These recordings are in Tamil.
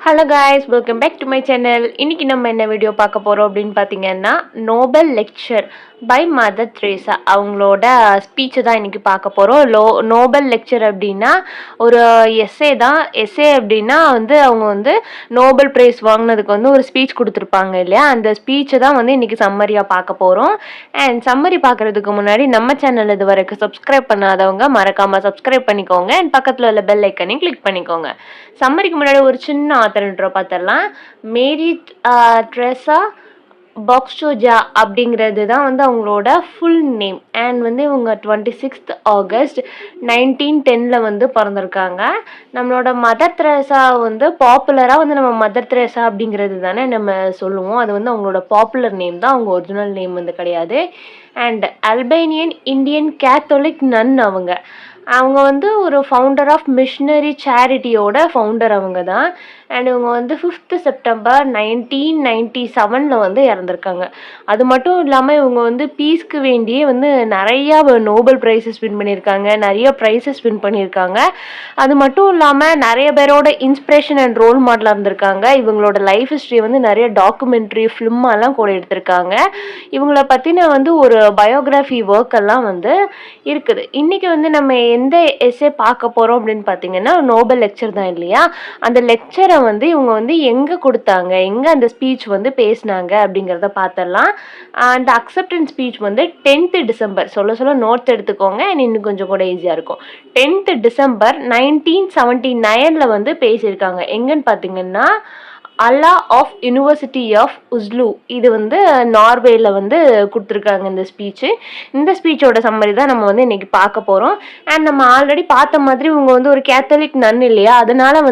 Hello guys, welcome back to my channel. இன்னைக்கு நம்ம என்ன வீடியோ பார்க்க போகிறோம் அப்படின்னு பார்த்தீங்கன்னா, Nobel lecture by Mother Teresa அவங்களோட ஸ்பீச்சை தான் இன்னைக்கு பார்க்க போகிறோம். நோபல் லெக்சர் அப்படின்னா ஒரு எஸ்ஸே தான். எஸ்ஸே அப்படின்னா அவங்க நோபல் ப்ரைஸ் வாங்கினதுக்கு ஒரு ஸ்பீச் கொடுத்துருப்பாங்க இல்லையா, அந்த ஸ்பீச்சை தான் இன்னைக்கு சம்மரியாக பார்க்க போகிறோம். அண்ட் சம்மரி பார்க்குறதுக்கு முன்னாடி நம்ம சேனல் இது வரைக்கும் சப்ஸ்கிரைப் பண்ணாதவங்க மறக்காமல் சப்ஸ்கிரைப் பண்ணிக்கோங்க. அண்ட் பக்கத்தில் உள்ள பெல் ஐக்கனையும் கிளிக் பண்ணிக்கோங்க. சம்மரிக்கு முன்னாடி ஒரு சின்ன ஆத்தர் இன்ட்ரோ பார்த்துடலாம். மேரி ட்ரெஸா பாக்ஸ்டோஜா அப்படிங்கிறது தான் அவங்களோட ஃபுல் நேம். அண்ட் இவங்க 26th August 1910 பிறந்திருக்காங்க. நம்மளோட மதர் தெரேசா பாப்புலராக நம்ம மதர் தெரேசா அப்படிங்கிறது தானே நம்ம சொல்லுவோம். அது அவங்களோட பாப்புலர் நேம் தான், அவங்க ஒரிஜினல் நேம் கிடையாது. அண்ட் அல்பேனியன் இந்தியன் கேத்தோலிக் நன் அவங்க ஒரு ஃபவுண்டர் ஆஃப் மிஷனரி சேரிட்டியோட ஃபவுண்டர் அவங்க தான். அண்ட் இவங்க 5th September 1997 இறந்துருக்காங்க. அது மட்டும் இல்லாமல் இவங்க பீஸ்க்கு வேண்டியே நிறையா நோபல் ப்ரைஸஸ் வின் பண்ணியிருக்காங்க, நிறைய ப்ரைஸஸ் வின் பண்ணியிருக்காங்க. அது மட்டும் இல்லாமல் நிறைய பேரோட இன்ஸ்பிரேஷன் அண்ட் ரோல் மாடலாக இருந்திருக்காங்க. இவங்களோட லைஃப் ஹிஸ்ட்ரி நிறைய டாக்குமெண்ட்ரி ஃபிலிமெல்லாம் கூட எடுத்திருக்காங்க. இவங்கள பற்றின ஒரு பயோகிராஃபி ஒர்க் எல்லாம் இருக்குது. இன்றைக்கி நம்ம எந்த எஸ்ஸே பார்க்க போகிறோம் அப்படின்னு பார்த்தீங்கன்னா, நோபல் லெக்சர் தான் இல்லையா. அந்த லெக்சரை இவங்க எங்கே கொடுத்தாங்க, எங்கே அந்த ஸ்பீச் பேசினாங்க அப்படிங்கிறத பார்த்துடலாம். அந்த அக்செப்டன்ஸ் ஸ்பீச் 10th December சொல்ல நோட்ஸ் எடுத்துக்கோங்க. இன்னும் கொஞ்சம் கூட ஈஸியாக இருக்கும். 10th December 1979 பேசியிருக்காங்க. எங்கன்னு பார்த்தீங்கன்னா அல்லா ஆஃப் யூனிவர்சிட்டி ஆஃப் உஸ்லு, இது நார்வேல கொடுத்துருக்காங்க இந்த ஸ்பீச்சு. இந்த ஸ்பீச்சோட சம்மரி தான் நம்ம இன்னைக்கு பார்க்க போகிறோம். அண்ட் நம்ம ஆல்ரெடி பார்த்த மாதிரி இவங்க ஒரு கேத்தலிக் நன் இல்லையா, அதனால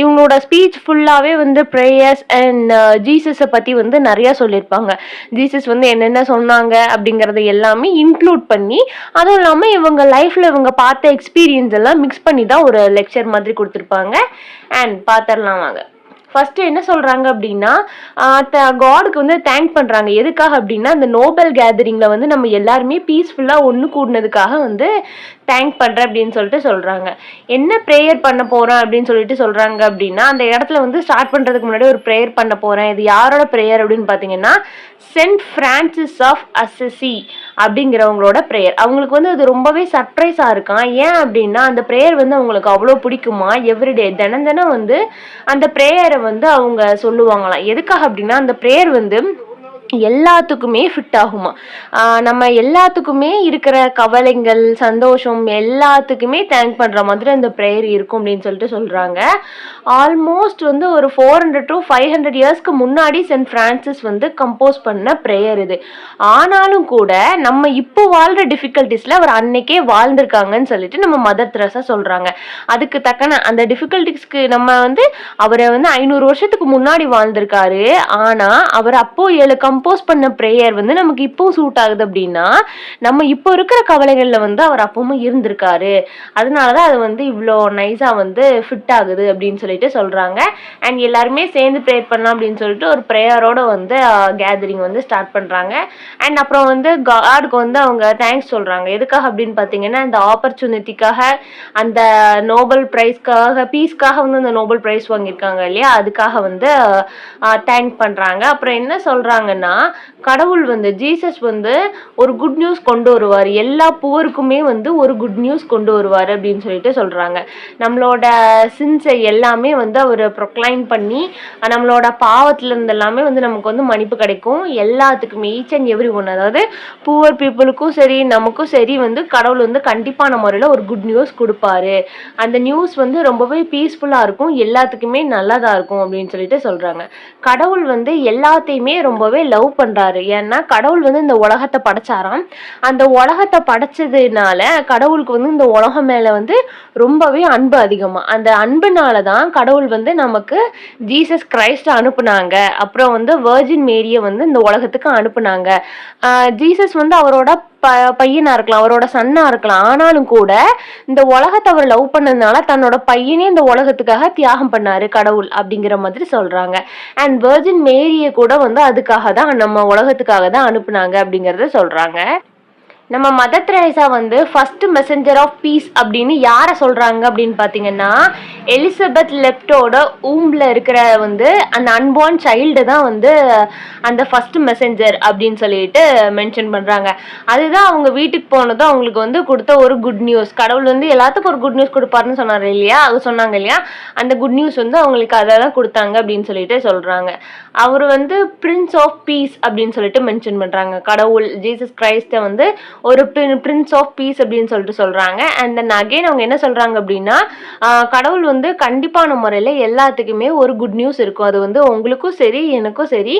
இவங்களோட ஸ்பீச் ஃபுல்லாகவே ப்ரேயர்ஸ் அண்ட் ஜீசஸை பற்றி நிறையா சொல்லியிருப்பாங்க. ஜீசஸ் என்னென்ன சொன்னாங்க அப்படிங்கிறத எல்லாமே இன்க்ளூட் பண்ணி, அதுவும் இல்லாமல் இவங்க லைஃப்பில் இவங்க பார்த்த எக்ஸ்பீரியன்ஸ் எல்லாம் மிக்ஸ் பண்ணி தான் ஒரு லெக்சர் மாதிரி கொடுத்துருப்பாங்க. அண்ட் பார்த்துடலாம் வாங்க. ஃபர்ஸ்ட் என்ன சொல்றாங்க அப்படின்னா, காடுக்கு தேங்க் பண்றாங்க. எதுக்காக அப்படின்னா, அந்த நோபல் கேதரிங்ல நம்ம எல்லாருமே பீஸ்ஃபுல்லா ஒன்று கூடினதுக்காக தேங்க் பண்றேன் அப்படின்னு சொல்றாங்க. என்ன ப்ரேயர் பண்ண போறேன் அப்படின்னு சொல்றாங்க அப்படின்னா, அந்த இடத்துல ஸ்டார்ட் பண்றதுக்கு முன்னாடி ஒரு ப்ரேயர் பண்ண போறேன். இது யாரோட ப்ரேயர் அப்படின்னு பாத்தீங்கன்னா, சென்ட் பிரான்சிஸ் ஆஃப் அசிசி அப்படிங்கிறவங்களோட ப்ரேயர். அவங்களுக்கு அது ரொம்பவே சர்ப்ரைஸா இருக்கான். ஏன் அப்படின்னா, அந்த ப்ரேயர் அவங்களுக்கு அவ்வளோ பிடிக்குமா. எவ்ரிடே தினம் அந்த ப்ரேயரை அவங்க சொல்லுவாங்களாம். எதுக்காக அப்படின்னா, அந்த ப்ரேயர் எல்லாத்துக்குமே ஃபிட் ஆகுமா. நம்ம எல்லாத்துக்குமே இருக்கிற கவலைகள், சந்தோஷம் எல்லாத்துக்குமே தேங்க் பண்ற மாதிரி அந்த ப்ரேயர் இருக்கும் அப்படின்னு சொல்றாங்க. ஆல்மோஸ்ட் ஒரு 400 to 500 இயர்ஸ்க்கு முன்னாடி சென்ட் பிரான்சிஸ் கம்போஸ் பண்ண ப்ரேயர் இது. ஆனாலும் கூட நம்ம இப்போ வாழ்ற டிஃபிகல்ட்டிஸ்ல அவர் அன்னைக்கே வாழ்ந்திருக்காங்கன்னு நம்ம மதர் தெரேசா சொல்றாங்க. அதுக்கு தக்கன அந்த டிஃபிகல்ட்டிஸ்க்கு நம்ம அவரை 500 வருஷத்துக்கு முன்னாடி வாழ்ந்திருக்காரு. ஆனா அவர் அப்போ 7 கம்போஸ் பண்ண ப்ரேயர் நமக்கு இப்போ சூட் ஆகுது அப்படின்னா, நம்ம இப்போ இருக்கிற கவலைகள்ல அவர் அப்பவும் இருந்திருக்காரு. அதனாலதான் அது இவ்வளோ நைஸா ஃபிட் ஆகுது அப்படின்னு சொல்றாங்க. அண்ட் எல்லாருமே சேர்ந்து ப்ரேயர் பண்ணலாம் அப்படின்னு ஒரு ப்ரேயரோட கேதரிங் ஸ்டார்ட் பண்றாங்க. அண்ட் அப்புறம் காடுக்கு அவங்க தேங்க்ஸ் சொல்றாங்க. எதுக்காக அப்படின்னு பாத்தீங்கன்னா, அந்த ஆப்பர்ச்சுனிட்டிக்காக, அந்த நோபல் பிரைஸ்க்காக, பீஸ்க்காக அந்த நோபல் பிரைஸ் வாங்கியிருக்காங்க இல்லையா, அதுக்காக தேங்க் பண்றாங்க. அப்புறம் என்ன சொல்றாங்கன்னா, கடவுள் ஜீசஸ் ஒரு குட் நியூஸ் கொண்டு வருவார், எல்லா புவருக்குமே ஒரு குட் நியூஸ் கொண்டு வருவார் அப்படின்னு சொல்றாங்க. நம்மளோட சின்ஸை எல்லாமே அவர் ப்ரொக்ளைம் பண்ணி, நம்மளோட பாவத்துல இருந்து எல்லாமே நமக்கு மன்னிப்பு கிடைக்கும். எல்லாத்துக்குமே ஈச் அண்ட் எவ்ரி ஒன், அதாவது புவர் பீப்புளுக்கும் சரி நமக்கும் சரி கடவுள் கண்டிப்பான முறையில் ஒரு குட் நியூஸ் கொடுப்பாரு. அந்த நியூஸ் ரொம்பவே பீஸ்ஃபுல்லா இருக்கும், எல்லாத்துக்குமே நல்லதா இருக்கும் அப்படின்னு சொல்றாங்க. கடவுள் எல்லாத்தையுமே ரொம்பவே லவ் பண்றாரு. ஏன்னா கடவுள் இந்த உலகத்தை படைச்சாராம். அந்த உலகத்தை படைச்சதுனால கடவுளுக்கு இந்த உலகம் மேல ரொம்பவே அன்பு அதிகமா. அந்த அன்புனாலதான் கடவுள் நமக்கு ஜீசஸ் கிரைஸ்ட் அனுப்புனாங்க. அப்புறம் வெர்ஜின் மேரிய இந்த உலகத்துக்கு அனுப்புனாங்க. ஜீசஸ் அவரோட பையனா இருக்கலாம், அவரோட சன்னா இருக்கலாம். ஆனாலும் கூட இந்த உலகத்தை அவர் லவ் பண்ணதுனால தன்னோட பையனே இந்த உலகத்துக்காக தியாகம் பண்ணாரு கடவுள் அப்படிங்கிற மாதிரி சொல்றாங்க. அண்ட் வெர்ஜின் மேரிய கூட அதுக்காக தான், நம்ம உலகத்துக்காக தான் அனுப்புனாங்க அப்படிங்கறத சொல்றாங்க. நம்ம மதர் தெரேசா வந்து ஃபர்ஸ்ட் மெசஞ்சர் ஆஃப் பீஸ் அப்படின்னு யாரை சொல்றாங்க அப்படின்னு பாத்தீங்கன்னா, எலிசபெத் லெப்டோட ஊம்ல இருக்கிற வந்து அந்த அன்பார்ன் சைல்டு தான் வந்து அந்த ஃபர்ஸ்ட் மெசஞ்சர் அப்படின்னு சொல்லிட்டு மென்ஷன் பண்றாங்க. அதுதான் அவங்க வீட்டுக்கு போனதும் அவங்களுக்கு வந்து கொடுத்த ஒரு குட் நியூஸ். கடவுள் வந்து எல்லாத்துக்கும் ஒரு குட் நியூஸ் கொடுப்பாருன்னு சொன்னாரு இல்லையா, அது சொன்னாங்க இல்லையா, அந்த குட் நியூஸ் வந்து அவங்களுக்கு அதை தான் கொடுத்தாங்க அப்படின்னு சொல்லிட்டு சொல்றாங்க. அவர் வந்து பிரின்ஸ் ஆஃப் பீஸ் அப்படின்னு சொல்லிட்டு மென்ஷன் பண்றாங்க. கடவுள் ஜீசஸ் கிரைஸ்ட வந்து ஒரு பிரின்ஸ் ஆஃப் பீஸ் அப்படின்னு சொல்லிட்டு சொல்றாங்க. அண்ட் தென் அகைன் அவங்க என்ன சொல்றாங்க அப்படின்னா, கடவுள் வந்து கண்டிப்பான முறையில எல்லாத்துக்குமே ஒரு குட் நியூஸ் இருக்கும். அது வந்து உங்களுக்கும் சரி எனக்கும் சரி,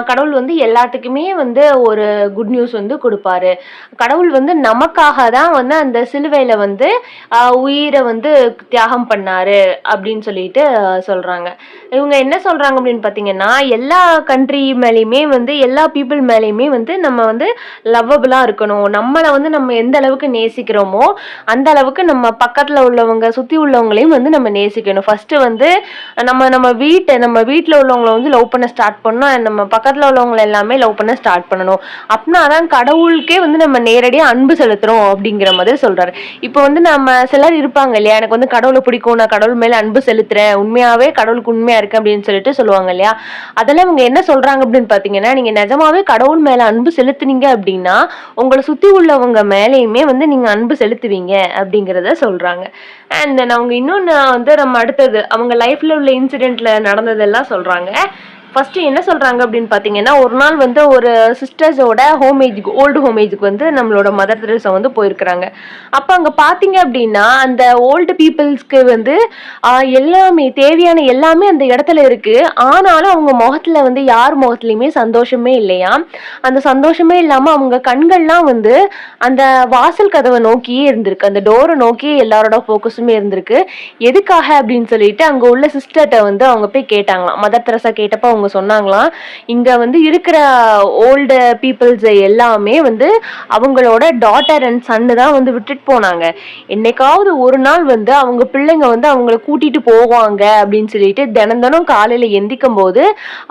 கடவுள் வந்து எல்லாத்துக்குமே வந்து ஒரு குட் நியூஸ் வந்து கொடுப்பாரு. கடவுள் வந்து நமக்காக தான் வந்து அந்த சிலுவையில வந்து உயிரை வந்து தியாகம் பண்ணாரு அப்படின்னு சொல்லிட்டு சொல்றாங்க. இவங்க என்ன சொல்றாங்க அப்படின்னு பாத்தீங்கன்னா, எல்லா கண்ட்ரி மேலேயுமே வந்து எல்லா பீப்புள் மேலேயுமே வந்து நம்ம வந்து லவ்வபிளா இருக்கணும். நம்மளை வந்து நம்ம எந்த அளவுக்கு நேசிக்கிறோமோ அந்த அளவுக்கு நம்ம பக்கத்துல உள்ளவங்க சுத்தி உள்ளவங்களையும் வந்து நம்ம நேசிக்கணும். ஃபர்ஸ்ட் வந்து நம்ம வீட்டுல உள்ளவங்களை வந்து லவ் பண்ண ஸ்டார்ட் பண்ணணும். நம்ம பக்கத்துல உள்ளவங்களை எல்லாமே லவ் பண்ண ஸ்டார்ட் பண்ணணும். அப்படின்னா அதான் கடவுளுக்கே வந்து நம்ம நேரடியா அன்பு செலுத்துறோம் அப்படிங்கிற மாதிரி சொல்றாரு. இப்போ வந்து நம்ம சிலர் இருப்பாங்க இல்லையா, எனக்கு வந்து கடவுளை பிடிக்கும், நான் கடவுள் மேல அன்பு செலுத்துறேன், உண்மையாவே கடவுளுக்கு உண்மையா இருக்கு அப்படின்னு சொல்லிட்டு சொல்லுவாங்க இல்லையா. அதெல்லாம் இவங்க என்ன சொல்றாங்க அப்படின்னு பாத்தீங்கன்னா, நீங்க நிஜமாவே கடவுள் மேல அன்பு செலுத்துனீங்க அப்படின்னா உங்களை சுத்தி உள்ளவங்க மேலேயுமே வந்து நீங்க அன்பு செலுத்துவீங்க அப்படிங்கிறத சொல்றாங்க. அண்ட் தென் அவங்க இன்னொன்னு வந்து நம்ம அடுத்தது அவங்க லைஃப்ல உள்ள இன்சிடென்ட்ல நடந்ததெல்லாம் சொல்றாங்க. ஃபர்ஸ்ட் என்ன சொல்றாங்க அப்படின்னு பாத்தீங்கன்னா, ஒரு நாள் வந்து ஒரு சிஸ்டர்ஸோட ஓல்டு ஹோமேஜுக்கு வந்து நம்மளோட மதர் தெரேசா வந்து போயிருக்கிறாங்க. அப்ப அங்க பாத்தீங்க அப்படின்னா அந்த ஓல்டு பீப்புள்ஸ்க்கு வந்து எல்லாமே தேவையான எல்லாமே அந்த இடத்துல இருக்கு. ஆனாலும் அவங்க முகத்துல வந்து யார் முகத்துலயுமே சந்தோஷமே இல்லையா. அந்த சந்தோஷமே இல்லாம அவங்க கண்கள்லாம் வந்து அந்த வாசல் கதவை நோக்கியே இருந்திருக்கு, அந்த டோரை நோக்கி எல்லாரோட போக்கஸுமே இருந்திருக்கு. எதுக்காக அப்படின்னு சொல்லிட்டு அங்க உள்ள சிஸ்டர்கிட்ட வந்து அவங்க போய் கேட்டாங்களாம். மதர் தெரேசா கேட்டப்ப அவங்க சொன்னாங்களாம், இங்க வந்து இருக்கிற ஓல்டு பீப்புள்ஸ் எல்லாமே வந்து அவங்களோட டாட்டர் அண்ட் சன்னு தான் வந்து விட்டுட்டு போனாங்க. என்னைக்காவது ஒரு நாள் வந்து அவங்க பிள்ளைங்க வந்து அவங்கள கூட்டிட்டு போவாங்க அப்படின்னு சொல்லிட்டு தினம் காலையில எந்திக்கும் போது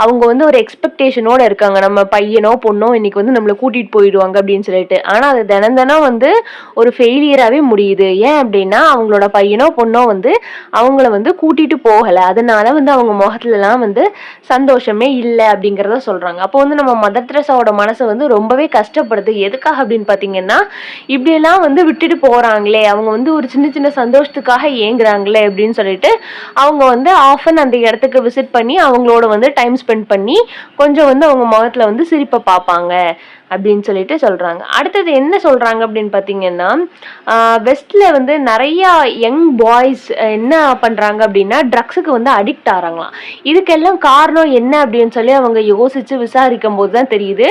அவங்க வந்து ஒரு எக்ஸ்பெக்டேஷனோட இருக்காங்க, நம்ம பையனோ பொண்ணோ இன்னைக்கு வந்து நம்மள கூட்டிட்டு போயிடுவாங்க அப்படின்னு சொல்லிட்டு. ஆனா அது தினம் வந்து ஒரு ஃபெயிலியராகவே முடியுது. ஏன் அப்படின்னா அவங்களோட பையனோ பொண்ணோ வந்து அவங்கள வந்து கூட்டிட்டு போகல. அதனால வந்து அவங்க முகத்துலலாம் வந்து சந்தோஷமே இல்லை அப்படிங்கிறத சொல்றாங்க. அப்போ வந்து நம்ம மதர் தெரேசாவோட மனசு வந்து ரொம்பவே கஷ்டப்படுது. எதுக்காக அப்படின்னு பாத்தீங்கன்னா, இப்படியெல்லாம் வந்து விட்டுட்டு போறாங்களே, அவங்க வந்து ஒரு சின்ன சின்ன சந்தோஷத்துக்காக ஏங்குறாங்களே அப்படின்னு சொல்லிட்டு அவங்க வந்து ஆஃபன் அந்த இடத்துக்கு விசிட் பண்ணி அவங்களோட வந்து டைம் ஸ்பெண்ட் பண்ணி கொஞ்சம் வந்து அவங்க முகத்துல வந்து சிரிப்பை பார்ப்பாங்க அப்படின்னு சொல்லிட்டு சொல்றாங்க. அடுத்தது என்ன சொல்றாங்க அப்படின்னு பாத்தீங்கன்னா, வெஸ்ட்ல வந்து நிறைய யங் பாய்ஸ் என்ன பண்றாங்க அப்படின்னா ட்ரக்ஸுக்கு வந்து அடிக்ட் ஆறாங்களாம். இதுக்கெல்லாம் காரணம் என்ன அப்படின்னு சொல்லி அவங்க யோசிச்சு விசாரிக்கும் போது தான் தெரியுது,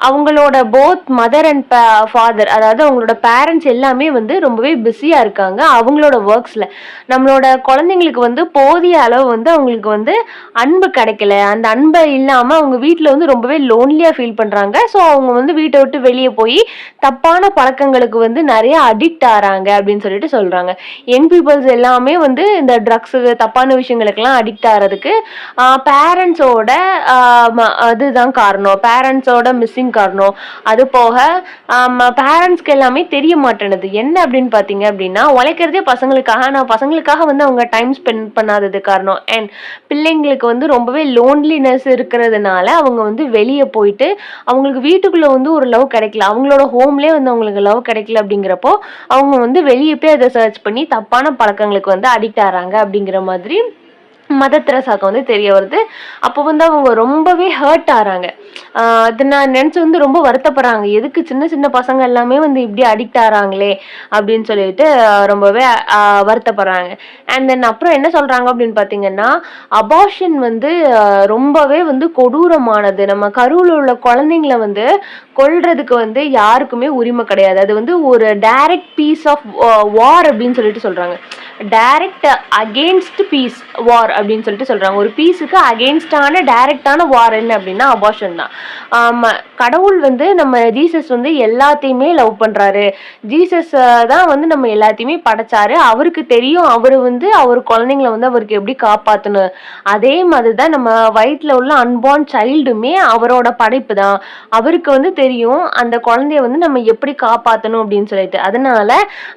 அவங்களோட போத் மதர் அண்ட் ஃபாதர், அதாவது அவங்களோட பேரண்ட்ஸ் எல்லாமே வந்து ரொம்பவே பிஸியா இருக்காங்க அவங்களோட ஒர்க்ஸ்ல. நம்மளோட குழந்தைங்களுக்கு வந்து போதிய அளவு வந்து அவங்களுக்கு வந்து அன்பு கிடைக்கல. அந்த அன்பை இல்லாம அவங்க வீட்டுல வந்து ரொம்பவே லோன்லியா ஃபீல் பண்றாங்க. ஸோ அவங்க வந்து வீட்டை விட்டு வெளியே போய் தப்பான பழக்கங்களுக்கு வந்து நிறைய அடிக்ட் ஆறாங்க அப்படின்னு சொல்லிட்டு சொல்றாங்க. யங் பீப்புள்ஸ் எல்லாமே வந்து இந்த ட்ரக்ஸு தப்பான விஷயங்களுக்கெல்லாம் அடிக்ட் ஆகிறதுக்கு பேரண்ட்ஸோட அதுதான் காரணம், பேரண்ட்ஸோட மிஸ்ஸிங் காரணம். அது போக பேரண்ட்ஸ்க்கு எல்லாமே தெரிய மாட்டேனுது. என்ன அப்படின்னு பார்த்தீங்க அப்படின்னா, உழைக்கிறதே பசங்களுக்காக, நான் பசங்களுக்காக வந்து அவங்க டைம் ஸ்பெண்ட் பண்ணாதது காரணம். அண்ட் பிள்ளைங்களுக்கு வந்து ரொம்பவே லோன்லினஸ் இருக்கிறதுனால அவங்க வந்து வெளியே போயிட்டு அவங்களுக்கு வீட்டுக்குள்ள வந்து ஒரு லவ் கிடைக்கல, அவங்களோட ஹோம்லேயே வந்து அவங்களுக்கு லவ் கிடைக்கல அப்படிங்கிறப்போ அவங்க வந்து வெளியே போய் அதை சர்ச் பண்ணி தப்பான பழக்கங்களுக்கு வந்து அடிக்ட் ஆகிறாங்க அப்படிங்கிற மாதிரி மதர் தெரேசாக்கு வந்து தெரிய வருது. அப்போ வந்து அவங்க ரொம்பவே ஹர்ட் ஆறாங்க. அது நான் நினைச்சு வந்து ரொம்ப வருத்தப்படுறாங்க, எதுக்கு சின்ன சின்ன பசங்க எல்லாமே வந்து இப்படி அடிக்ட் ஆறாங்களே அப்படின்னு சொல்லிட்டு ரொம்பவே வருத்தப்படுறாங்க. அண்ட் தென் அப்புறம் என்ன சொல்றாங்க அப்படின்னு பாத்தீங்கன்னா, அபார்ஷன் வந்து ரொம்பவே வந்து கொடூரமானது. நம்ம கருவில் உள்ள குழந்தைங்களை வந்து கொல்றதுக்கு வந்து யாருக்குமே உரிமை கிடையாது. அது வந்து ஒரு டைரக்ட் பீஸ் ஆஃப் வார் அப்படின்னு சொல்லிட்டு சொல்றாங்க. டைரக்ட் அகெயின்ஸ்ட் பீஸ் வார் அப்படின்னு சொல்லிட்டு சொல்றாங்க. ஒரு பீஸுக்கு அகெயின்ஸ்டான டைரக்டான வார் என்ன அப்படின்னா அபார்ஷன் தான். கடவுள் வந்து நம்ம ஜீசஸ் வந்து எல்லாத்தையுமே லவ் பண்றாரு. ஜீசஸ் தான் வந்து நம்ம எல்லாத்தையுமே படைச்சாரு. அவருக்கு தெரியும் அவரு வந்து அவர் குழந்தைங்களை வந்து அவருக்கு எப்படி காப்பாத்தணும். அதே மாதிரிதான் நம்ம வயிற்றுல உள்ள அன்பார்ன் சைல்டுமே அவரோட படைப்பு தான். அவருக்கு வந்து தெரியும் அந்த குழந்தைய வந்து நம்ம எப்படி காப்பாத்தணும் அப்படின்னு சொல்லிட்டு. அதனால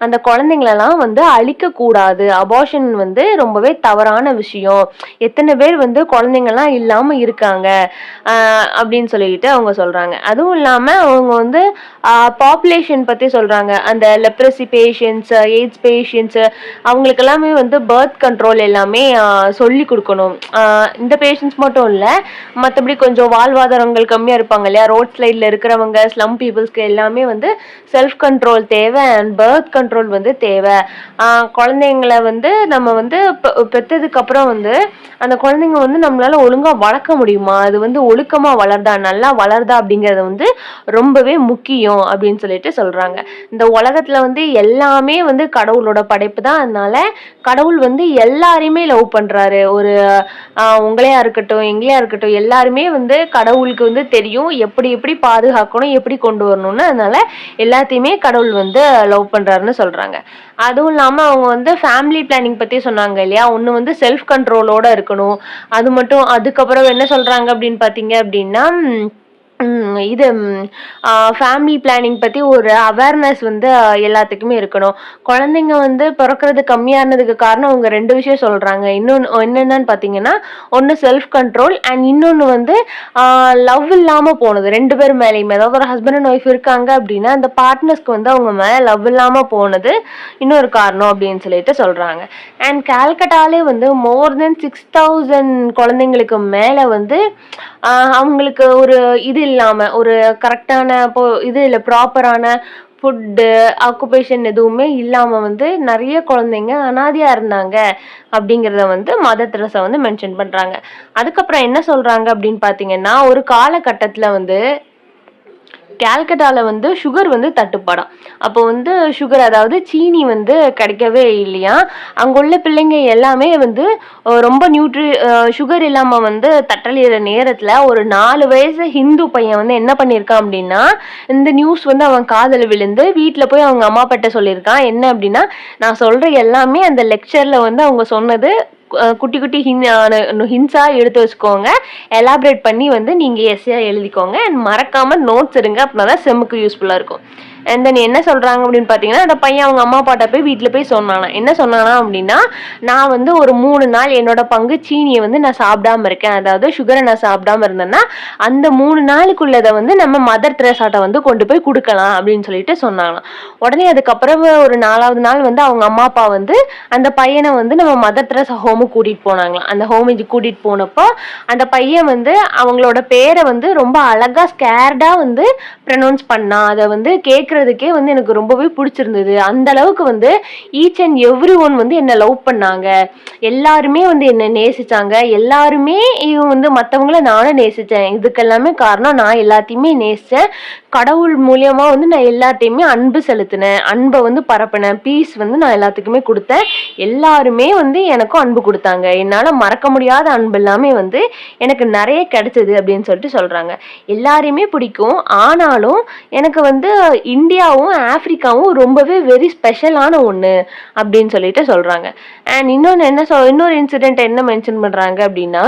அந்த குழந்தைங்களெல்லாம் வந்து அழிக்க கூடாது. அபார்ஷன் வந்து ரொம்பவே தவறான விஷயம். எத்தனை பேர் வந்து குழந்தைங்கலாம் இல்லாம இருக்காங்க அப்படின்னு சொல்லிட்டு அவங்க சொல்றாங்க. அதுவும் இல்லாம அவங்க வந்து பாப்புலேஷன் பத்தி சொல்றாங்க. அந்த லெப்ரசி பேஷண்ட்ஸ், எய்ட்ஸ் பேஷண்ட்ஸ் அவங்களுக்கு எல்லாமே வந்து பர்த் கண்ட்ரோல் எல்லாமே சொல்லி கொடுக்கணும். இந்த பேஷண்ட்ஸ் மட்டும் இல்ல, மற்றபடி கொஞ்சம் வாழ்வாதாரங்கள் கம்மியா இருப்பாங்க இல்லையா, ரோட் சைட்ல இருக்கிறவங்க, ஸ்லம் பீப்புள்ஸ்க்கு எல்லாமே வந்து செல்ஃப் கண்ட்ரோல் தேவை அண்ட் பர்த் கண்ட்ரோல் வந்து தேவை. குழந்தைங்களை வந்து நம்ம வந்து பெற்றதுக்கு அப்புறம் வந்து அந்த குழந்தைங்க வந்து நம்மளால ஒழுங்கா வளர்க்க முடியுமா, அது வந்து ஒழுக்கமா வளர்தா, நல்லா வளர்தா அப்படிங்கறது வந்து ரொம்பவே முக்கியம் அப்படின்னு சொல்லிட்டு சொல்றாங்க. இந்த உலகத்துல வந்து எல்லாமே வந்து கடவுளோட படைப்பு தான். அதனால கடவுள் வந்து எல்லாரையுமே லவ் பண்றாரு. ஒரு உங்களையா இருக்கட்டும் எங்களையா இருக்கட்டும் எல்லாருமே வந்து கடவுளுக்கு வந்து தெரியும் எப்படி எப்படி பாதுகாக்கணும், எப்படி கொண்டு வரணும்னு. அதனால எல்லாத்தையுமே கடவுள் வந்து லவ் பண்றாருன்னு சொல்றாங்க. அதுவும் இல்லாம அவங்க வந்து ஃபேமிலி பிளானிங் பத்தி சொன்னாங்க இல்லையா. ஒண்ணு வந்து செல்ஃப் கண்ட்ரோலோட இருக்கணும். அது மட்டும் அதுக்கப்புறம் என்ன சொல்றாங்க அப்படின்னு பாத்தீங்க அப்படின்னா இது ஃபேமிலி பிளானிங் பத்தி ஒரு அவேர்னஸ் வந்து எல்லாத்துக்குமே இருக்கணும். குழந்தைங்க வந்து பிறக்கிறது கம்மியானதுக்கு காரணம் அவங்க 2 விஷயம் சொல்றாங்க. இன்னொன்னு என்னென்னு பாத்தீங்கன்னா, ஒன்னு செல்ஃப் கண்ட்ரோல் அண்ட் இன்னொன்னு வந்து லவ் இல்லாம போனது 2 பேர் மேலேயுமே. அதாவது ஒரு ஹஸ்பண்ட் அண்ட் ஒய்ஃப் இருக்காங்க அப்படின்னா அந்த பார்ட்னர்ஸ்க்கு வந்து அவங்க மேல லவ் இல்லாம போனது இன்னொரு காரணம் அப்படின்னு சொல்லிட்டு சொல்றாங்க. அண்ட் கால்கட்டாலே வந்து மோர் தென் 6000 குழந்தைங்களுக்கு மேல வந்து அவங்களுக்கு ஒரு இது இல்லாம, ஒரு கரெக்டான இது இல்லை, ப்ராப்பரான ஃபுட்டு ஆக்குபேஷன் எதுவுமே இல்லாம வந்து நிறைய குழந்தைங்க அனாதையா இருந்தாங்க அப்படிங்கிறத வந்து மதர் தெரசா வந்து மென்ஷன் பண்றாங்க. அதுக்கப்புறம் என்ன சொல்றாங்க அப்படின்னு பாத்தீங்கன்னா, ஒரு காலகட்டத்துல வந்து கால்கட்டால வந்து சுகர் வந்து தட்டுப்பாடாம். அப்போ வந்து சுகர் அதாவது சீனி வந்து கிடைக்கவே இல்லையா. அங்குள்ள பிள்ளைங்க எல்லாமே வந்து ரொம்ப சுகர் இல்லாம வந்து தட்டலிற நேரத்துல ஒரு 4 வயசு ஹிந்து பையன் வந்து என்ன பண்ணியிருக்கான் அப்படின்னா, இந்த நியூஸ் வந்து அவன் காதுல விழுந்து வீட்டுல போய் அவங்க அம்மா அப்பாட்ட சொல்லியிருக்கான். என்ன அப்படின்னா, நான் சொல்ற எல்லாமே அந்த லெக்சர்ல வந்து அவங்க சொன்னது குட்டி குட்டி ஹின்ஸா எடுத்து வச்சுக்கோங்க, எலாபரேட் பண்ணி வந்து நீங்க எஸ்ஸா எழுதிக்கோங்க அண்ட் மறக்காம நோட்ஸ் எடுங்க. அப்படின்னாதான் செம்முக்கு யூஸ்ஃபுல்லா இருக்கும். அண்ட் தென் என்ன சொல்றாங்க அப்படின்னு பாத்தீங்கன்னா, அந்த பையன் அவங்க அம்மா அப்பாட்ட போய் வீட்டுல போய் சொன்னானா. என்ன சொன்னானா அப்படின்னா, நான் வந்து ஒரு 3 நாள் என்னோட பங்கு சீனியை வந்து நான் சாப்பிடாம இருக்கேன், அதாவது சுகரை நான் சாப்பிடாம இருந்தேன்னா அந்த 3 நாளுக்குள்ளதை வந்து நம்ம மதர் தெரசாட்ட வந்து கொண்டு போய் கொடுக்கலாம் அப்படின்னு சொல்லிட்டு சொன்னாங்களாம். உடனே அதுக்கப்புறம் ஒரு 4வது நாள் வந்து அவங்க அம்மா அப்பா வந்து அந்த பையனை வந்து நம்ம மதர் தெரசா ஹோமுக்கு கூட்டிட்டு போனாங்களாம். அந்த ஹோமுக்கு கூட்டிட்டு போனப்போ அந்த பையன் வந்து அவங்களோட பேரை வந்து ரொம்ப அழகா ஸ்கேர்டா வந்து ப்ரொனவுன்ஸ் பண்ணான். அதை வந்து கேட்கறதுக்கே வந்து எனக்கு ரொம்பவே பிடிச்சிருந்தது. அந்த அளவுக்கு வந்து ஈச் அண்ட் எவ்ரி ஒன் வந்து என்னை லவ் பண்ணாங்க, எல்லாருமே வந்து என்னை நேசிச்சாங்க, எல்லாருமே வந்து மற்றவங்கள நானும் நேசிச்சேன். இதுக்கெல்லாமே காரணம் நான் எல்லாத்தையுமே நேசிச்சேன். கடவுள் மூலியமா வந்து நான் எல்லாத்தையுமே அன்பு செலுத்தினேன், அன்பை வந்து பரப்பினேன், பீஸ் வந்து நான் எல்லாத்துக்குமே கொடுத்தேன். எல்லாருமே வந்து எனக்கும் அன்பு கொடுத்தாங்க. என்னால மறக்க முடியாத அன்பு எல்லாமே வந்து எனக்கு நிறைய கிடைச்சது அப்படின்னு சொல்லிட்டு சொல்றாங்க. எல்லாரையுமே பிடிக்கும், ஆனாலும் எனக்கு வந்து இந்தியாவும் ஆப்பிரிக்காவும் ரொம்பவே வெரி ஸ்பெஷலான ஒண்ணு அப்படின்னு சொல்லிட்டு சொல்றாங்க. அண்ட் இன்னொரு இன்சிடென்ட் என்ன மென்ஷன் பண்றாங்க அப்படின்னா,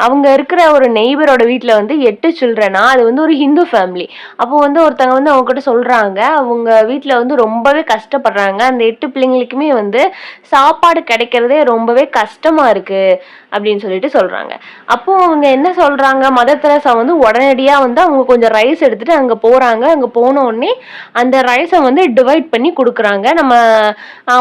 அவங்க இருக்கிற ஒரு நெய்பரோட வீட்டுல வந்து 8 சில்ட்ரனா, அது வந்து ஒரு ஹிந்து ஃபேமிலி. அப்போ வந்து ஒருத்தவங்க வந்து அவங்க கிட்ட சொல்றாங்க, அவங்க வீட்டுல வந்து ரொம்பவே கஷ்டப்படுறாங்க, அந்த 8 பிள்ளைங்களுக்குமே வந்து சாப்பாடு கிடைக்கிறதே ரொம்பவே கஷ்டமா இருக்கு அப்படின்னு சொல்லிட்டு சொல்றாங்க. அப்போ அவங்க என்ன சொல்றாங்க, மதர் தெரசா வந்து உடனடியா வந்து அவங்க கொஞ்சம் ரைஸ் எடுத்துட்டு அங்க போறாங்க. அங்க போன உடனே அந்த ரைஸை வந்து டிவைட் பண்ணி கொடுக்குறாங்க. நம்ம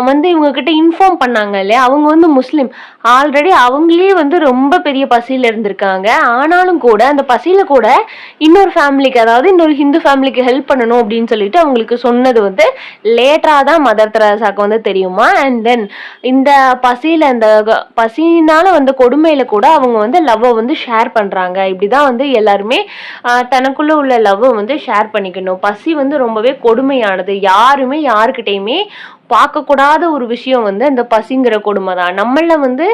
வந்து இவங்க கிட்ட இன்ஃபார்ம் பண்ணாங்க இல்லையா, அவங்க வந்து முஸ்லிம், ஆல்ரெடி அவங்களே வந்து ரொம்ப பெரிய பசியில இருந்திருக்காங்க. ஆனாலும் கூட அந்த பசியில கூட இன்னொரு ஃபேமிலிக்கு, அதாவது இன்னொரு ஹிந்து ஃபேமிலிக்கு ஹெல்ப் பண்ணணும் அப்படின்னு சொல்லிட்டு அவங்களுக்கு சொன்னது வந்து லேட்டரா தான் மதர் தெரசாக்கு வந்து தெரியுமா. அண்ட் தென் இந்த பசியில, இந்த பசினால வந்து கொடுமையில கூட அவங்க வந்து லவ்வை வந்து ஷேர் பண்றாங்க. இப்படிதான் வந்து எல்லாருமே தனக்குள்ள உள்ள லவ்வை வந்து ஷேர் பண்ணிக்கணும். பசி வந்து ரொம்பவே கொடுமையானது, யாருமே யாருக்கிட்டையுமே பார்க்கக்கூடாத ஒரு விஷயம் வந்து அந்த பசிங்கிற கொடுமை தான். நம்மள வந்து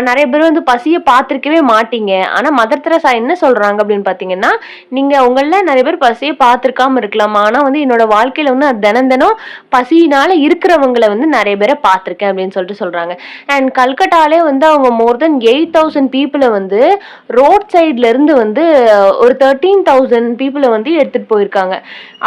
நெறைய பேர் வந்து பசிய பார்த்திருக்கவே மாட்டீங்க. ஆனா மதர் தெரசா என்ன சொல்றாங்க அப்படின்னு பார்த்தீங்கன்னா, நீங்க உங்கள்ல நெறைய பேர் பசிய பார்த்திருக்காம இருக்கலாம். ஆனா வந்து என்னோட வாழ்க்கையில வந்து தினம் தினம் பசியினால இருக்கிறவங்கள வந்து நெறைய பேர பார்த்திருக்கேன் அப்படின்னு சொல்லிட்டு சொல்றாங்க. அண்ட் கல்கட்டாலே வந்து அவங்க மோர் தென் 8,000 பீப்பிள வந்து ரோட் சைட்ல இருந்து வந்து ஒரு 13,000 பீப்பிள வந்து எடுத்துட்டு போயிருக்காங்க.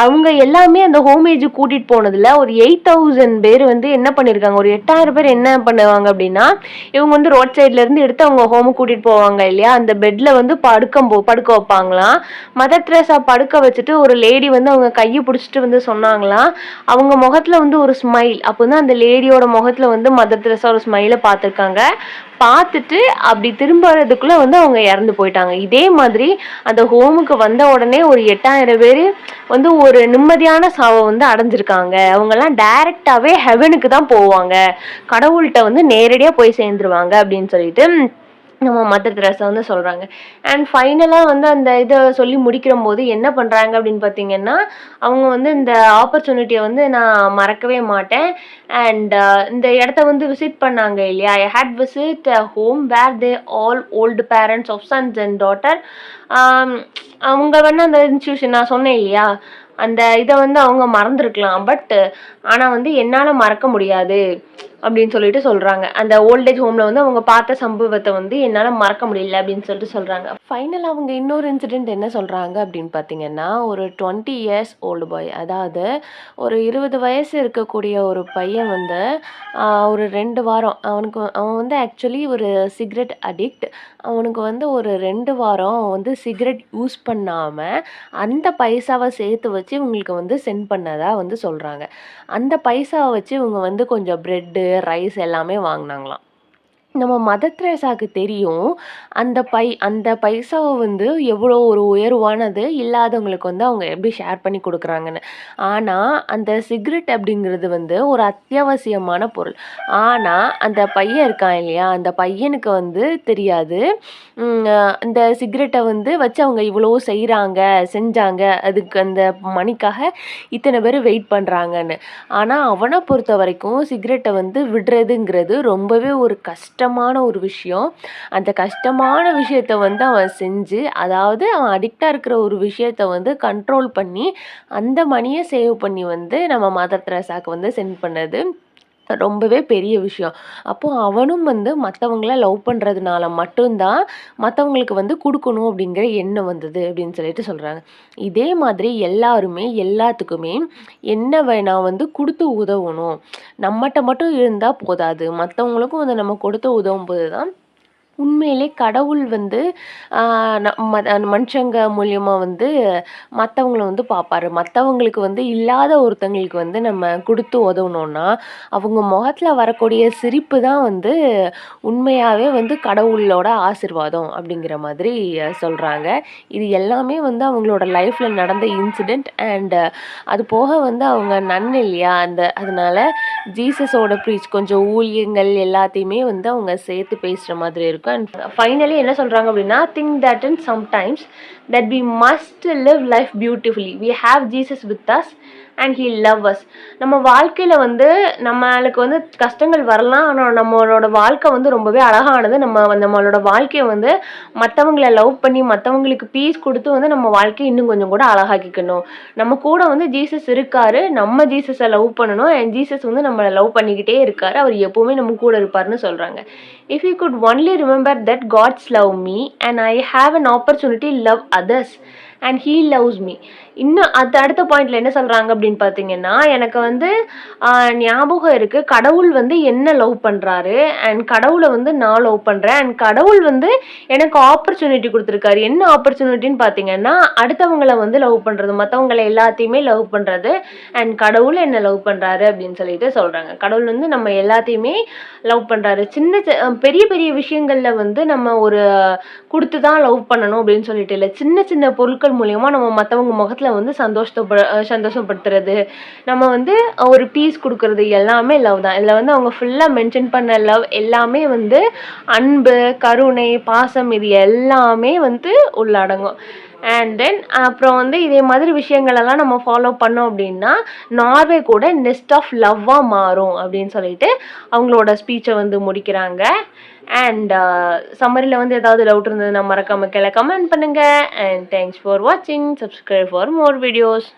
அவங்க எல்லாமே அந்த ஹோமேஜுக்கு கூட்டிட்டு போனதுல ஒரு 8,000 பேர் வந்து என்ன பண்ணியிருக்காங்க, ஒரு 8,000 பேர் என்ன பண்ணுவாங்க அப்படின்னா, இவங்க வந்து ரோட் சைட்ல இருந்து எடுத்து அவங்க ஹோமுக்கு கூட்டிட்டு போவாங்க இல்லையா, அந்த பெட்ல வந்து படுக்க வைப்பாங்களாம். மதர் தெரசா படுக்க வச்சுட்டு ஒரு லேடி வந்து அவங்க கையை பிடிச்சிட்டு வந்து சொன்னாங்களாம், அவங்க முகத்துல வந்து ஒரு ஸ்மைல். அப்போ வந்து அந்த லேடியோட முகத்துல வந்து மதர் தெரசா ஒரு ஸ்மைலை பார்த்துருக்காங்க. பார்த்துட்டு அப்படி திரும்புறதுக்குள்ள வந்து அவங்க இறந்து போயிட்டாங்க. இதே மாதிரி அந்த ஹோமுக்கு வந்த உடனே ஒரு 8,000 பேர் வந்து ஒரு நிம்மதியான சாவை வந்து அடைஞ்சிருக்காங்க. அவங்கெல்லாம் டைரக்டாவே ஹெவனுக்கு தான் போவாங்க, கடவுள்கிட்ட வந்து நேரடியா போய் சேர்ந்துருவாங்க அப்படின்னு சொல்லிட்டு நம்ம மதர் தெரசா வந்து சொல்றாங்க. அண்ட் ஃபைனலா வந்து அந்த இதை சொல்லி முடிக்கிறம்போது என்ன பண்றாங்க அப்படின்னு பார்த்தீங்கன்னா, அவங்க வந்து இந்த ஆப்பர்ச்சுனிட்டியை வந்து நான் மறக்கவே மாட்டேன். அண்ட் இந்த இடத்த வந்து விசிட் பண்ணாங்க இல்லையா, I hate visit home where they all old parents of sons and daughter. அவங்க வந்து அந்த இன்ஸ்டியூஷன் நான் சொன்னேன் இல்லையா, அந்த இதை வந்து அவங்க மறந்துருக்கலாம். பட் ஆனால் வந்து என்னால் மறக்க முடியாது அப்படின்னு சொல்லிட்டு சொல்றாங்க. அந்த ஓல்டேஜ் ஹோம்ல வந்து அவங்க பார்த்த சம்பவத்தை வந்து என்னால மறக்க முடியல அப்படின்னு சொல்லிட்டு சொல்றாங்க. ஃபைனலா அவங்க இன்னொரு இன்சிடென்ட் என்ன சொல்றாங்க அப்படின்னு பார்த்தீங்கன்னா, ஒரு 20 இயர்ஸ் ஓல்டு பாய், அதாவது ஒரு 20 வயசு இருக்கக்கூடிய ஒரு பையன் வந்து ஒரு 2 வாரம் அவன் வந்து ஆக்சுவலி ஒரு சிகரெட் அடிக்ட். அவனுக்கு வந்து ஒரு 2 வாரம் வந்து சிகரெட் யூஸ் பண்ணாம அந்த பைசாவை சேர்த்து வச்சு இவங்களுக்கு வந்து சென்ட் பண்ணதா வந்து சொல்றாங்க. அந்த பைசாவை வச்சு இவங்க வந்து கொஞ்சம் பிரெட்டு, ரைஸ் எல்லாமே வாங்குனாங்களாம். நம்ம மதர் தெரேசாக்கு தெரியும், அந்த பைசாவ வந்து எவ்வளோ ஒரு உயர்வானது, இல்லாதவங்களுக்கு வந்து அவங்க எப்படி ஷேர் பண்ணி குடுக்குறாங்கன்னு. ஆனா, அந்த சிகரெட் அப்படிங்கிறது வந்து ஒரு அத்தியாவசியமான பொருள். ஆனா, அந்த பையன் இருக்கான் இல்லையா, அந்த பையனுக்கு வந்து தெரியாது. இந்த சிகரெட்ட வந்து வச்சு அவங்க இவ்வளோ செஞ்சாங்க. அதுக்கு அந்த மணிக்காக இத்தனை பேர் வெயிட் பண்றாங்கன்னு. ஆனா, அவன பொறுத்தவரைக்கும் சிகரெட்ட வந்து விடுறதுங்கிறது ரொம்பவே ஒரு கஷ்டமான ஒரு விஷயம். அந்த கஷ்டமான விஷயத்த வந்து அவன் செஞ்சு, அதாவது அவன் அடிக்ட்டா இருக்கிற ஒரு விஷயத்த வந்து கண்ட்ரோல் பண்ணி, அந்த மணிய சேவ் பண்ணி வந்து நம்ம மதர் தெரேசாக்கு வந்து சென்ட் பண்ணது ரொம்பவே பெரிய விஷயம். அப்போ அவனும் வந்து மத்தவங்கள லவ் பண்றதுனால மட்டும் தான் மத்தவங்களுக்கு வந்து குடுக்கணும் அப்படிங்கிற எண்ணம் வந்தது அப்படின்னு சொல்லிட்டு சொல்றாங்க. இதே மாதிரி எல்லாருமே எல்லாத்துக்குமே என்ன வேணா வந்து குடுத்து உதவணும். நம்மட்ட மட்டும் இருந்தா போதாது. மத்தவங்களுக்கும் வந்து நம்ம கொடுத்து உதவும்போது தான் உண்மையிலே கடவுள் வந்து மனுஷங்க மூலியமா வந்து மத்தவங்கள வந்து பார்ப்பாரு. மத்தவங்களுக்கு வந்து இல்லாத ஒருத்தங்களுக்கு வந்து நம்ம குடுத்து உதவுனோம்னா, அவங்க முகத்துல வரக்கூடிய சிரிப்பு தான் வந்து உண்மையாவே வந்து கடவுளோட ஆசீர்வாதம் அப்படிங்கிற மாதிரி சொல்றாங்க. இது எல்லாமே வந்து அவங்களோட லைஃப்ல நடந்த இன்சிடென்ட். அண்ட் அது போக வந்து அவங்க நன் இல்லையா, அதனால ஜீசஸோட கொஞ்சம் ஊழியங்கள் எல்லாத்தையுமே வந்து அவங்க சேர்த்து பேசுற மாதிரி இருக்கும். அண்ட் ஃபைனலி என்ன சொல்றாங்க அப்படின்னா, think that in sometimes that we must live life beautifully. We have Jesus with us and he love us. நம்ம வாழ்க்கையில வந்து நம்மளுக்கு வந்து கஷ்டங்கள் வரலாம். ஆனா நம்மளோட வாழ்க்கை வந்து ரொம்பவே அழகானது. நம்மளோட வாழ்க்கையை வந்து மத்தவங்கள லவ் பண்ணி மத்தவங்களுக்கு பீஸ் கொடுத்து வந்து நம்ம வாழ்க்கையை இன்னும் கொஞ்சம் கூட அழகாக்கிக்கணும். நம்ம கூட வந்து ஜீசஸ் இருக்காரு. நம்ம ஜீசஸை லவ் பண்ணணும். அண்ட் ஜீசஸ் வந்து நம்மளை லவ் பண்ணிக்கிட்டே இருக்காரு. அவர் எப்பவுமே நம்ம கூட இருப்பாருன்னு சொல்றாங்க. If you could only remember that God's love me and I have an opportunity to love others and he loves me. இன்னும் அடுத்த பாயிண்ட்ல என்ன சொல்றாங்க அப்படின்னு பார்த்தீங்கன்னா, எனக்கு வந்து ஞாபகம் இருக்கு, கடவுள் வந்து என்ன லவ் பண்றாரு அண்ட் கடவுளை வந்து நான் லவ் பண்றேன். அண்ட் கடவுள் வந்து எனக்கு ஆப்பர்ச்சுனிட்டி கொடுத்துருக்காரு. என்ன ஆப்பர்ச்சுனிட்டின்னு பார்த்தீங்கன்னா, அடுத்தவங்களை வந்து லவ் பண்றது, மற்றவங்களை எல்லாத்தையுமே லவ் பண்றது. அண்ட் கடவுள் என்ன லவ் பண்றாரு அப்படின்னு சொல்லிட்டு சொல்றாங்க. கடவுள் வந்து நம்ம எல்லாத்தையுமே லவ் பண்றாரு. பெரிய பெரிய விஷயங்கள்ல வந்து நம்ம ஒரு கொடுத்து தான் லவ் பண்ணணும் அப்படின்னு சொல்லிட்டு இல்லை. சின்ன சின்ன பொருட்கள் மூலியமா நம்ம மற்றவங்க முகத்துல வந்து சந்தோஷப்படுத்துறது, நம்ம வந்து ஒரு பீஸ் கொடுக்கறது எல்லாமே லவ் தான். இதுல வந்து அவங்க ஃபுல்லா மென்ஷன் பண்ண லவ் எல்லாமே வந்து அன்பு, கருணை, பாசம், இது எல்லாமே வந்து உள்ளடங்கும். அண்ட் தென் அப்புறம் வந்து இதே மாதிரி விஷயங்களெல்லாம் நம்ம ஃபாலோ பண்ணோம் அப்படின்னா நார்வே கூட நெஸ்ட் ஆஃப் லவ்வாக மாறும் அப்படின்னு சொல்லிட்டு அவங்களோட ஸ்பீச்சை வந்து முடிக்கிறாங்க. அண்ட் சம்மரியில் வந்து ஏதாவது டவுட் இருந்ததுன்னா மறக்காம கீழே கமெண்ட் பண்ணுங்க. அண்ட் தேங்க்ஸ் ஃபார் வாட்சிங். Subscribe for more videos.